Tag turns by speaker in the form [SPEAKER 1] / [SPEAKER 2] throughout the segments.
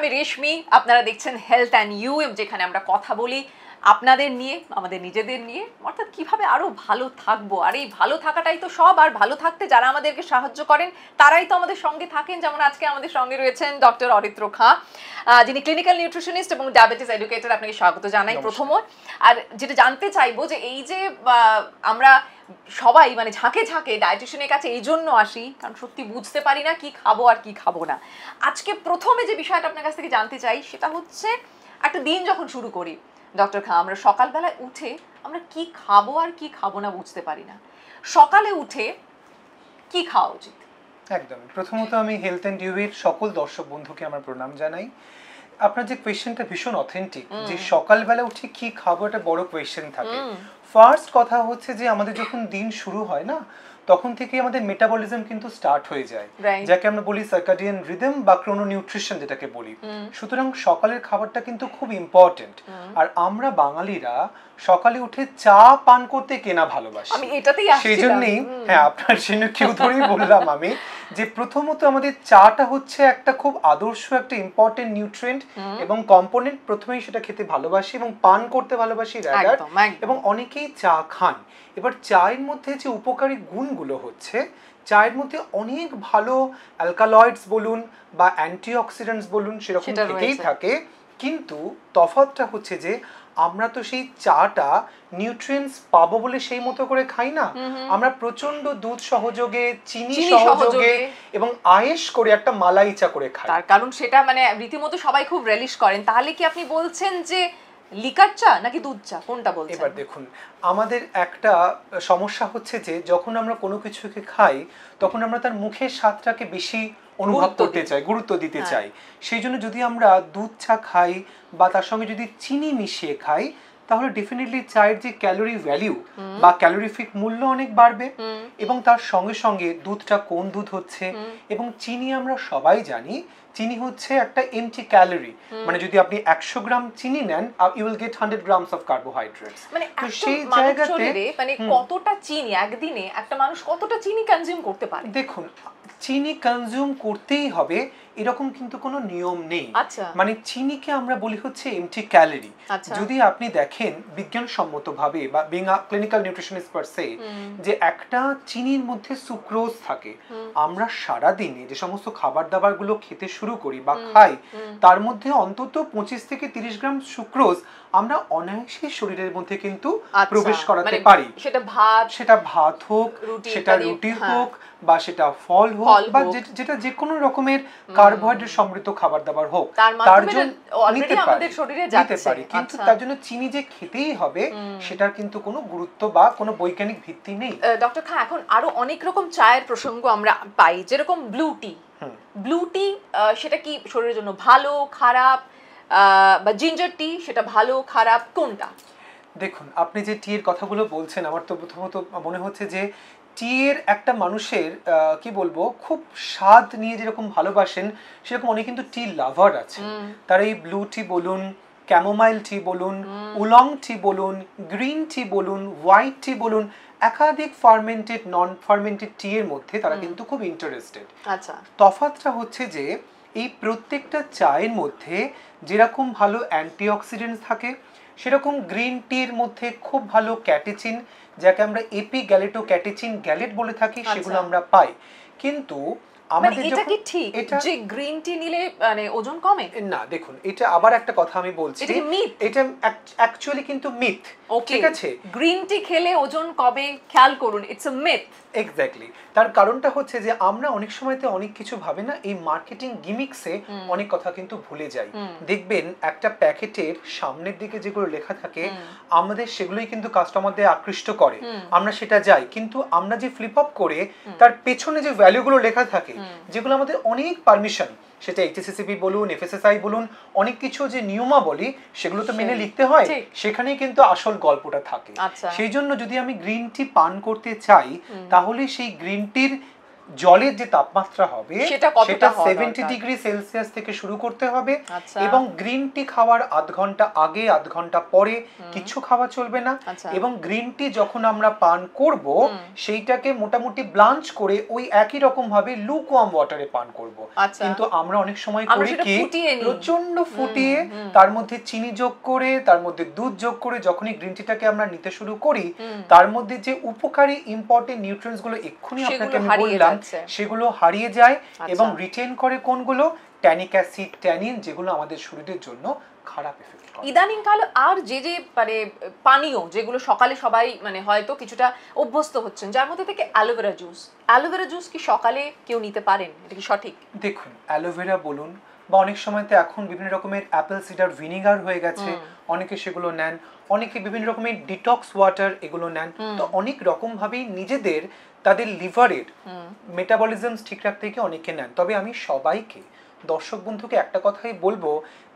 [SPEAKER 1] আমি রেশমি, আপনারা দেখছেন হেলথ অ্যান্ড ইউ, যেখানে আমরা কথা বলি আপনাদের নিয়ে, আমাদের নিজেদের নিয়ে, অর্থাৎ কিভাবে আরো ভালো থাকবো। আর এই ভালো থাকাটাই তো সব। আর ভালো থাকতে যারা আমাদেরকে সাহায্য করেন তারাই তো আমাদের সঙ্গে থাকেন। যেমন আজকে আমাদের সঙ্গে রয়েছেন ডক্টর অরিত্র খাঁ, যিনি ক্লিনিক্যাল নিউট্রিশনিস্ট এবং ডায়াবেটিস এডুকেটর। আপনাকে স্বাগত জানাই প্রথমত। আর যেটা জানতে চাইবো যে এই যে আমরা সবাই মানে ঝাঁকে ঝাঁকে ডায়েটিশিয়ানের কাছে এই জন্য আসি কারণ সত্যি বুঝতে পারি না কি খাবো আর কি খাবো না। আজকে প্রথমে যে বিষয়টা আপনার কাছ থেকে জানতে চাই সেটা হচ্ছে, একটা দিন যখন শুরু করি ডক্টর খাঁ, আমরা সকালবেলায় উঠে আমরা কি খাবো আর কি খাবো না বুঝতে পারি না। সকালে উঠে কি খাওয়া উচিত?
[SPEAKER 2] একদম। প্রথমত আমি হেলথ অ্যান্ড ইউএর সকল দর্শক বন্ধুকে আমার প্রণাম জানাই। আপনার যে কোয়েশ্চেনটা ভীষণ অথেন্টিক, যে সকালবেলা উঠে কি খাবো একটা বড় কোয়েশ্চেন থাকে। ফার্স্ট কথা হচ্ছে যে আমাদের যখন দিন শুরু হয় না, তখন থেকে আমাদের মেটাবলিজম কিন্তু স্টার্ট হয়ে যায়, যাকে আমরা বলি সার্কাডিয়ান রিদম বা ক্রোনোনিউট্রিশন যেটাকে বলি। সুতরাং সকালের খাবারটা কিন্তু খুব ইম্পর্টেন্ট। আর আমরা বাঙালিরা সকালে উঠে চা পান করতে কেনা ভালোবাসি। সেই জন্যই আপনার জন্য কেউ ধরেই বললাম আমি যে প্রথমত আমাদের চাটা হচ্ছে একটা খুব আদর্শ একটা ইম্পর্টেন্ট নিউট্রিয়েন্ট এবং কম্পোনেন্ট। প্রথমেই সেটা খেতে ভালোবাসি এবং পান করতে ভালোবাসি রাদার, এবং অনেকেই চা খান। এবার চায়ের মধ্যে যে উপকারী গুণগুলো হচ্ছে, চায়ের মধ্যে অনেক ভালো অ্যালকালয়েডস বলুন বা অ্যান্টিঅক্সিডেন্টস বলুন সেরকম থেকেই থাকে। কিন্তু তফাৎটা হচ্ছে যে আমরা তো সেই চাটা নিউট্রিয়েন্টস পাবো বলে সেই মতো করে খাই না। আমরা প্রচন্ড দুধ সহযোগে, চিনি সহযোগে এবং আয়েশ করে একটা মালাই চা করে খাই।
[SPEAKER 1] তার কারণ সেটা মানে রীতিমতো সবাই খুব রেলিশ করেন। তাহলে কি আপনি বলছেন যে লিকার চা নাকি দুধ চা, কোনটা বলছেন?
[SPEAKER 2] এবার দেখুন, আমাদের একটা সমস্যা হচ্ছে যে যখন আমরা কোনো কিছুকে খাই তখন আমরা তার মুখের স্বাদটাকে বেশি অনুভব করতে চাই, গুরুত্ব দিতে চাই। সেই জন্য যদি আমরা দুধ চা খাই বা তার সঙ্গে যদি চিনি মিশিয়ে খাই, তাহলে ডেফিনেটলি চায়ের যে ক্যালোরি ভ্যালু বা ক্যালোরিফিক মূল্য অনেক বাড়বে। এবং তার সঙ্গে সঙ্গে দুধটা কোন দুধ হচ্ছে, এবং চিনি আমরা সবাই জানি চিনি হচ্ছে একটা এমটি ক্যালোরি। মানে যদি আপনি 100 গ্রাম চিনি নেন, you will get 100 grams of carbohydrates.
[SPEAKER 1] মানে সেই জায়গাতে মানে কতটা চিনি একদিনে একটা মানুষ কতটা চিনি কনজিউম করতে পারে?
[SPEAKER 2] দেখুন, চিনি কনজিউম করতেই হবে এরকম কিন্তু কোনো নিয়ম নেই। মানে চিনিকে আমরা বলি হচ্ছে এমটি ক্যালোরি। যদি আপনি দেখেন বিজ্ঞানসম্মতভাবে বা বিং আ ক্লিনিক্যাল নিউট্রিশনিস্ট পার সে, যে একটা চিনির মধ্যে সুক্রোজ থাকে। আমরা সারা দিনে যে সমস্ত খাবার দাবারগুলো খেতে শুরু করি বা খাই, তার মধ্যে অন্তত 25 থেকে 30 গ্রাম সুক্রোজ আমরা অনায়াসে শরীরের মধ্যে কিন্তু প্রবেশ করাতে পারি। সেটা ভাত হোক, সেটা রুটি হোক, বা সেটা ফল হোক, বা যেটা যে কোনো রকমের কার্বোহাইড্রেট সমৃদ্ধ খাবার দাবার হোক, তার জন্য নিতে পারি। কিন্তু তার জন্য চিনি যে খেতেই হবে সেটার কিন্তু কোনো গুরুত্ব বা কোনো বৈজ্ঞানিক ভিত্তি নেই।
[SPEAKER 1] ডক্টর খাঁ, এখন আরো অনেক রকম চায়ের প্রসঙ্গ আমরা পাই, যেরকম ব্লু টি। ব্লু টি সেটা কি শরীরের জন্য ভালো খারাপ, বা জিঞ্জার টি সেটা ভালো খারাপ কোনটা?
[SPEAKER 2] দেখুন, আপনি যে টি এর কথাগুলো বলছেন, আমার তো প্রথমত মনে হচ্ছে যে টি এর একটা মানুষের কি বলবো, খুব স্বাদ নিয়ে যেরকম ভালোবাসেন সেরকম অনেক কিন্তু টি লাভার আছে। তারা এই ব্লু টি বলুন, ক্যামোমাইল টি বলুন, উলং টি বলুন, গ্রিন টি বলুন, হোয়াইট টি বলুন, একাধিক ফার্মেন্টেড নন ফার্মেন্টেড টি এর মধ্যে তারা কিন্তু খুব ইন্টারেস্টেড। তফাৎটা হচ্ছে যে এই প্রত্যেকটা চায়ের মধ্যে যেরকম ভালো অ্যান্টিঅক্সিডেন্টস থাকে, সেরকম গ্রিন টির মধ্যে খুব ভালো ক্যাটেচিন, যাকে আমরা এপি গ্যালেটো ক্যাটেচিন গ্যালেট বলে থাকি, সেগুলো আমরা পাই। কিন্তু
[SPEAKER 1] আমাদের এটা কি ঠিক যে গ্রিন টি নিলে মানে ওজন কমে?
[SPEAKER 2] না, দেখুন, এটা আবার একটা কথা আমি বলছি, এটা অ্যাকচুয়ালি কিন্তু মিথ। ঠিক আছে,
[SPEAKER 1] গ্রিন টি খেলে ওজন কমে, খেয়াল করুন, ইটস আ মিথ।
[SPEAKER 2] এক্স্যাক্টলি। তার কারণটা হচ্ছে যে আমরা অনেক সময়তে অনেক কিছু ভাবে না, এই মার্কেটিং গিমিক্সে অনেক কথা কিন্তু ভুলে যাই। দেখবেন একটা প্যাকেটের সামনের দিকে যেগুলো লেখা থাকে আমাদের সেগুলোই কিন্তু কাস্টমারদের আকৃষ্ট করে, আমরা সেটা যাই। কিন্তু আমরা যে ফ্লিপ আপ করে তার পেছনে যে ভ্যালুগুলো লেখা থাকে, যেগুলো আমাদের অনেক পারমিশন, সেটা এইচএসসিসিবি বলুন, এফএসএসআই বলুন, অনেক কিছু যে নিয়মাবলী সেগুলো তো মেনে লিখতে হয়, সেখানেই কিন্তু আসল গল্পটা থাকে। সেই জন্য যদি আমি গ্রিন টি পান করতে চাই, তাহলে সেই গ্রিন টির জলের যে তাপমাত্রা হবে
[SPEAKER 1] সেটা কতটা
[SPEAKER 2] সেটা
[SPEAKER 1] হওয়া
[SPEAKER 2] 70
[SPEAKER 1] দরকার?
[SPEAKER 2] ডিগ্রি সেলসিয়াস থেকে শুরু করতে হবে।
[SPEAKER 1] আচ্ছা।
[SPEAKER 2] এবং গ্রিন টি খাওয়ার আধ ঘন্টা আগে আধ ঘন্টা পরে কিছু খাওয়া চলবে না।
[SPEAKER 1] আচ্ছা।
[SPEAKER 2] এবং গ্রিন টি যখন আমরা পান করব সেইটাকে মোটামুটি ব্লাঞ্চ করে ওই একই রকম ভাবে লুকওয়ার্ম ওয়াটারে পান করব।
[SPEAKER 1] আচ্ছা।
[SPEAKER 2] কিন্তু আমরা অনেক সময়
[SPEAKER 1] আমরা
[SPEAKER 2] করি
[SPEAKER 1] সেটা
[SPEAKER 2] কি
[SPEAKER 1] ফুটিয়ে নিই।
[SPEAKER 2] প্রচন্ড ফুটিয়ে তার মধ্যে চিনি যোগ করে তার মধ্যে দুধ যোগ করে যখনই গ্রিন টিটাকে আমরা নিতে শুরু করি তার মধ্যে যে উপকারী ইম্পর্টেন্ট নিউট্রিয়েন্টস গুলো এক্ষুনি আপনাকে আমি বললাম সেগুলো হারিয়ে যায় এবং রিটেন করে কোনগুলো ট্যানিক অ্যাসিড ট্যানিন যেগুলো আমাদের শরীরের জন্য খারাপ এফেক্ট করে।
[SPEAKER 1] ইদানিং কাল আর যে মানে পানীয় যেগুলো সকালে সবাই মানে হয়তো কিছুটা অভ্যস্ত হচ্ছেন যার মধ্যে থেকে অ্যালোভেরা জুস কি সকালে কেউ নিতে পারেন, এটা কি সঠিক?
[SPEAKER 2] দেখুন অ্যালোভেরা বলুন বা অনেক সময় তো এখন বিভিন্ন রকমের অ্যাপেল সিডার ভিনিগার হয়ে গেছে, অনেকে সেগুলো নেন, অনেকে বিভিন্ন রকমের ডিটক্স ওয়াটার এগুলো নেন। তো অনেক রকম ভাবেই নিজেদের তাদের লিভারের মেটাবলিজমস ঠিক রাখতে গিয়ে অনেকে নেন। তবে আমি সবাইকে দর্শক বন্ধুকে একটা কথাই বলবো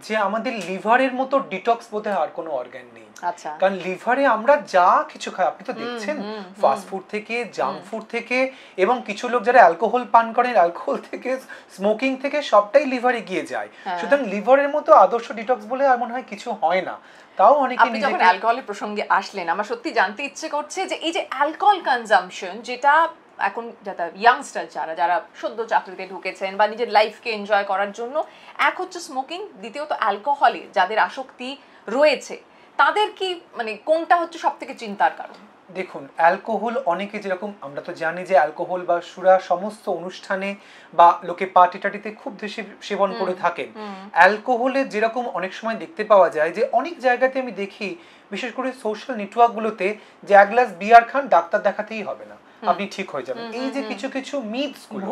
[SPEAKER 2] যে আমাদের লিভারের মতো ডিটক্স বোধহয় আর কোনো অর্গান নেই।
[SPEAKER 1] আচ্ছা।
[SPEAKER 2] কারণ লিভারে আমরা যা কিছু খাই আপনি তো দেখছেন ফাস্ট ফুড থেকে জাঙ্ক ফুড থেকে এবং কিছু লোক যারা অ্যালকোহল পান করেন অ্যালকোহল থেকে স্মোকিং থেকে সবটাই লিভারে গিয়ে যায়। সুতরাং লিভারের মতো আদর্শ ডিটক্স বলে আর মনে হয় কিছু হয় না। তাও অনেকে
[SPEAKER 1] আপনি যখন অ্যালকোহলের প্রসঙ্গে আসলেন আমার সত্যি জানতে ইচ্ছে করছে যে এই যে অ্যালকোহল কনজাম্পশন যেটা এখন যারা ইয়াংস্টার যারা সদ্য চাকরিতে ঢুকেছেন বা নিজের লাইফকে এনজয় করার জন্য, এক হচ্ছে স্মোকিং, দ্বিতীয়ত অ্যালকোহলে যাদের আসক্তি রয়েছে তাদের কি মানে কোনটা হচ্ছে সবথেকে চিন্তার কারণ?
[SPEAKER 2] দেখুন অ্যালকোহল অনেকে যেরকম আমরা তো জানি যে অ্যালকোহল বা সুরা সমস্ত অনুষ্ঠানে বা লোকে পার্টি টাটিতে খুব বেশি সেবন করে থাকেন। অ্যালকোহলের যেরকম অনেক সময় দেখতে পাওয়া যায় যে অনেক জায়গাতে আমি দেখি বিশেষ করে সোশ্যাল নেটওয়ার্কগুলোতে যে এক গ্লাস বিয়ার খান ডাক্তার দেখাতেই হবে না, আপনি ঠিক হয়ে যাবেন। এই যে কিছু কিছু মিথস গুলো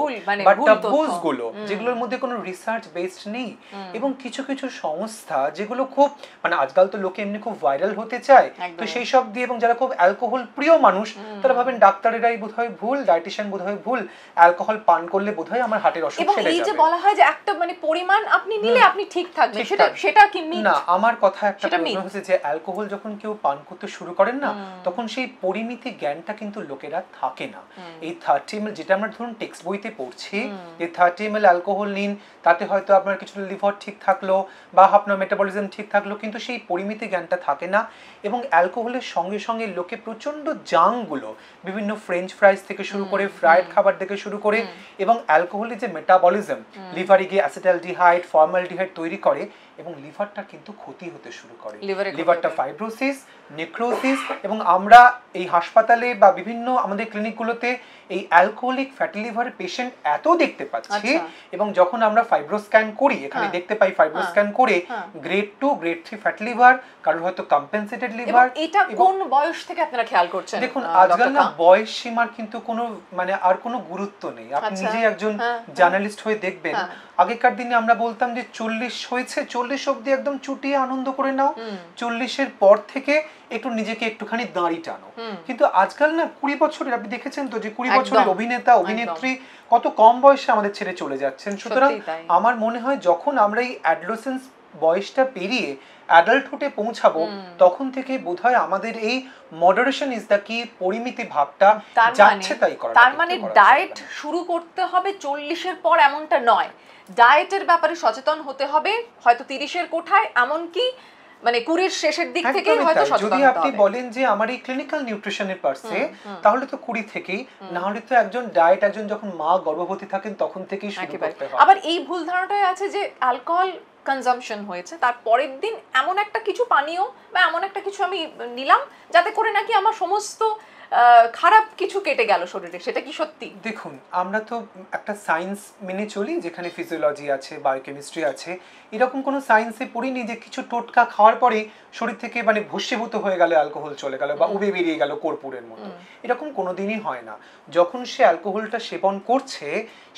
[SPEAKER 2] বা টাবুস গুলো যেগুলোর মধ্যে কোনো রিসার্চ বেসড নেই এবং কিছু কিছু সংস্থা যেগুলো খুব মানে আজকাল তো লোকে এমনি খুব ভাইরাল হতে চায়, তো সেই সব দিয়ে এবং যারা খুব অ্যালকোহল প্রিয় মানুষ তারা ভাবেন ডাক্তারেরাই বোধহয় ভুল, ডায়েটিশিয়ান বোধহয় ভুল, অ্যালকোহল পান করলে বোধহয় আমার হার্টের অসুখ সেরে যাবে।
[SPEAKER 1] এবং এই যে বলা হয় যে একটা মানে পরিমাণ আপনি নিলে আপনি ঠিক থাকবেন, সেটা কি মিথ?
[SPEAKER 2] না, আমার কথা একটা প্রশ্ন হচ্ছে যে অ্যালকোহল যখন কেউ পান করতে শুরু করেন না তখন সেই পরিমিতি জ্ঞানটা কিন্তু লোকেরা থাকে না। এই 30 ml যেটা আমরা ধরুন টেক্সট বইতে পড়ছি যে 30 ml অ্যালকোহল নিন, তাতে হয়তো আপনার কিছু লিভার ঠিক থাকলো বা আপনার মেটাবলিজম ঠিক থাকলো, কিন্তু সেই পরিমিতি জ্ঞানটা থাকে না। এবং অ্যালকোহলের সঙ্গে সঙ্গে লোকে প্রচন্ড জাঙ্কগুলো বিভিন্ন ফ্রেঞ্চ ফ্রাইজ থেকে শুরু করে ফ্রাইড খাবার থেকে শুরু করে এবং অ্যালকোহলের যে মেটাবলিজম লিভারে গিয়ে অ্যাসিটালডিহাইড ফর্মালডিহাইড তৈরি করে এবং লিভারটা কিন্তু ক্ষতি হতে শুরু করে, লিভারটা ফাইব্রোসিস নেক্রোসিস। এবং আমরা এই হাসপাতালে বা বিভিন্ন আমাদের ক্লিনিকগুলোতে এই অ্যালকোহলিক ফ্যাটি লিভার পেশেন্ট এত দেখতে পাচ্ছি এবং যখন আমরা ফাইব্রো স্ক্যান করি এখানে দেখতে পাই ফাইব্রো স্ক্যান করে গ্রেড 2 গ্রেড 3 ফ্যাটি লিভার, কারণ হয়তো কম্পেনসেটেড লিভার।
[SPEAKER 1] এটা কোন বয়স থেকে আপনারা খেয়াল করছেন?
[SPEAKER 2] দেখুন আজকাল না বয়স সীমার কিন্তু কোনো মানে আর কোনো গুরুত্ব নেই। আপনি নিজেই একজন জার্নালিস্ট হয়ে দেখবেন আগেকার দিনে আমরা বলতাম যে 40 হয়েছে 40 অবধি একদম চুটিয়ে আনন্দ করে নাও, 40-এর পর থেকে একটু নিজেকে একটুখানি দাঁড়ি টানো। কিন্তু আজকাল না 20 বছরের আপনি দেখেছেন তো যে 20 বছরের অভিনেতা অভিনেত্রী কত কম বয়সে আমাদের ছেড়ে চলে যাচ্ছেন। সুতরাং আমার মনে হয় যখন আমরা এই অ্যাডোলেসেন্স বয়সটা পেরিয়ে অ্যাডাল্টহুডে পৌঁছাবো তখন থেকে বোধহয় আমাদের এই মডারেশন ইজ দ্য কি, পরিমিতি ভাবটা যাচ্ছে তাই করা।
[SPEAKER 1] তার মানে ডায়েট শুরু করতে হবে 40-এর পর এমনটা নয়, ডায়েটের ব্যাপারে সচেতন হতে হবে হয়তো 30-এর কোঠায়, এমনকি মানে 20-এর শেষের দিক থেকে হয়তো সচেতন হতে হবে।
[SPEAKER 2] যদি আপনি বলেন যে আমার এই ক্লিনিক্যাল নিউট্রিশনের পার্সে তাহলে তো 20 থেকেই, না হলে তো একজন ডায়েট একজন যখন মা গর্ভবতী থাকেন তখন থেকেই শুরু করতে হবে।
[SPEAKER 1] আবার এই ভুল ধারণাটাই আছে যে অ্যালকোহল কনজাম্পশন হয়েছে তার পরের দিন এমন একটা কিছু পানীয় বা এমন একটা কিছু আমি নিলাম যাতে করে নাকি আমার সমস্ত খারাপ কিছু কেটে গেল শরীরে, সেটা কি সত্যি?
[SPEAKER 2] দেখুন আমরা তো একটা সায়েন্স মেনে চলি যেখানে ফিজিওলজি আছে বায়োকেমিস্ট্রি আছে, এরকম কোনো সায়েন্সে পড়িনি যে কিছু টোটকা খাওয়ার পরে শরীর থেকে মানে ভস্মীভূত হয়ে গেল অ্যালকোহল চলে গেল বা উবে বেরিয়ে গেল কর্পূরের মতো, এরকম কোনোদিনই হয় না। যখন সে অ্যালকোহলটা সেবন করছে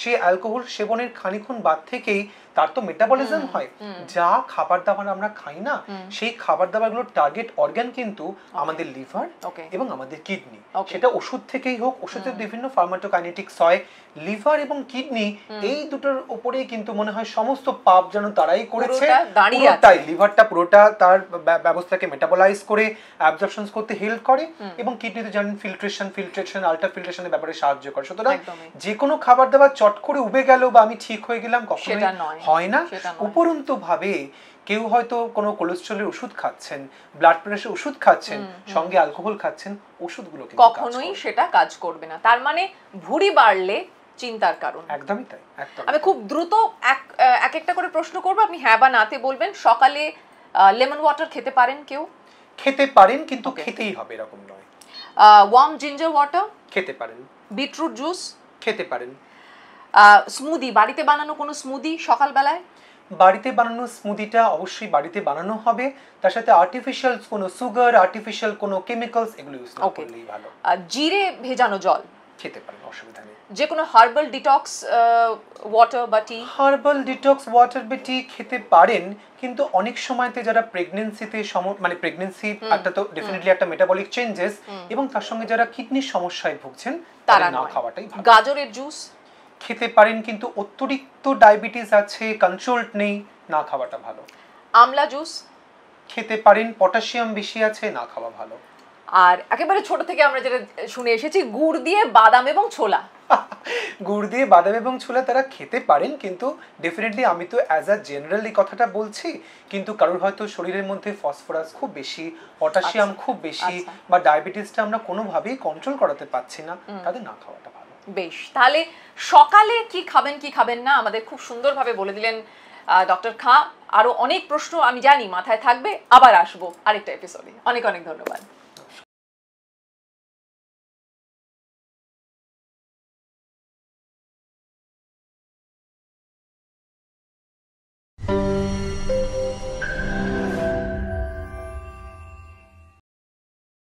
[SPEAKER 2] সেই অ্যালকোহল সেবনের খানিকক্ষণ বাদ থেকেই তার তো মেটাবলিজম হয়, যা খাবার দাবার আমরা খাই না সেই খাবার দাবারগুলোর টার্গেট অর্গান কিন্তু আমাদের লিভার এবং আমাদের কিডনি। কিডনি, সেটা ওষুধ থেকেই হোক, ওষুধের বিভিন্ন ফার্মাটোকাইনেটিক্স হয়, লিভার এবং কিডনি এই দুটোর উপরেই কিন্তু মনে হয় সমস্ত পাপ যেন তারাই করেছে। পুরোটাই লিভারটা পুরোটা তার ব্যবস্থাকে মেটাবলাইজ করে অ্যাবজর্পশন করতে হেল্প করে, এবং কিডনিতে জানেন ফিল্ট্রেশন আল্ট্রা ফিল্ট্রেশনের ব্যাপারে সাহায্য করে। সুতরাং যে কোনো খাবার দাবার চট করে উবে গেল বা আমি ঠিক হয়ে গেলাম কখনোই হয় না। উপরন্তু ভাবে কেউ হয়তো কোনো কোলেস্টেরলের ওষুধ খাচ্ছেন, ব্লাড প্রেশারের ওষুধ খাচ্ছেন, সঙ্গে অ্যালকোহল খাচ্ছেন, ওষুধগুলো কিন্তু
[SPEAKER 1] কখনোই সেটা কাজ করবে না। তার মানে ভুঁড়ি বাড়লে চিন্তার কারণ।
[SPEAKER 2] একদমই তাই, একদম।
[SPEAKER 1] আমি খুব দ্রুত এক একটা করে প্রশ্ন করব, আপনি হ্যাঁ বা নাতে বলবেন। সকালে লেমন ওয়াটার খেতে পারেন কেউ?
[SPEAKER 2] খেতে পারেন, কিন্তু খেতেই হবে এরকম নয়।
[SPEAKER 1] ওয়ার্ম জিঞ্জার ওয়াটার
[SPEAKER 2] খেতে পারেন।
[SPEAKER 1] বিটরুট জুস
[SPEAKER 2] খেতে পারেন।
[SPEAKER 1] স্মুদি, বাড়িতে বানানো কোনো স্মুদি সকালবেলায়?
[SPEAKER 2] বাড়িতে বানানো স্মুদিটা অবশ্যই বাড়িতে বানানো হবে, তার সাথে আর্টিফিশিয়াল কোনো সুগার, আর্টিফিশিয়াল কোনো কেমিক্যালস এগুলো ইউজ না করলেই ভালো।
[SPEAKER 1] জিরে ভেজানো জল
[SPEAKER 2] খেতে পারেন, অসুবিধা নেই।
[SPEAKER 1] যে কোনো হার্বাল ডিটক্স ওয়াটার বা টি?
[SPEAKER 2] হার্বাল ডিটক্স ওয়াটার বা টি খেতে পারেন, কিন্তু অনেক সময়তে যারা প্রেগন্যান্সিতে মানে প্রেগন্যান্সি একটা তো ডেফিনেটলি একটা মেটাবলিক চেঞ্জেস, এবং তার সঙ্গে যারা কিডনির সমস্যায় ভুগছেন তারা না খাওয়াটাই ভালো।
[SPEAKER 1] গাজরের জুস
[SPEAKER 2] খেতে পারেন, কিন্তু অতিরিক্ত ডায়াবেটিস আছে, কন্ট্রোলড নেই, না খাওয়াটা ভালো।
[SPEAKER 1] আমলা জুস
[SPEAKER 2] খেতে পারেন, পটাশিয়াম বেশি আছে, না খাওয়া ভালো।
[SPEAKER 1] আর একেবারে ছোট থেকে আমরা যেটা শুনে এসেছি, গুড় দিয়ে বাদাম এবং ছোলা।
[SPEAKER 2] গুড় দিয়ে বাদাম এবং ছোলা তারা খেতে পারেন, কিন্তু ডেফিনেটলি আমি তো অ্যাজ আ জেনারেলি কথাটা বলছি, কিন্তু কারোর হয়তো শরীরের মধ্যে ফসফরাস খুব বেশি, পটাশিয়াম খুব বেশি, বা ডায়াবেটিসটা আমরা কোনোভাবেই কন্ট্রোল করাতে পারছি না, তাদের না খাওয়াটা ভালো।
[SPEAKER 1] বেশ, তাহলে সকালে কি খাবেন কি খাবেন না আমাদের খুব সুন্দরভাবে বলে দিলেন ডক্টর খাঁ। আরো অনেক প্রশ্ন আমি জানি মাথায় থাকবে, আবার আসবো আরেকটা এপিসোডে। অনেক অনেক ধন্যবাদ।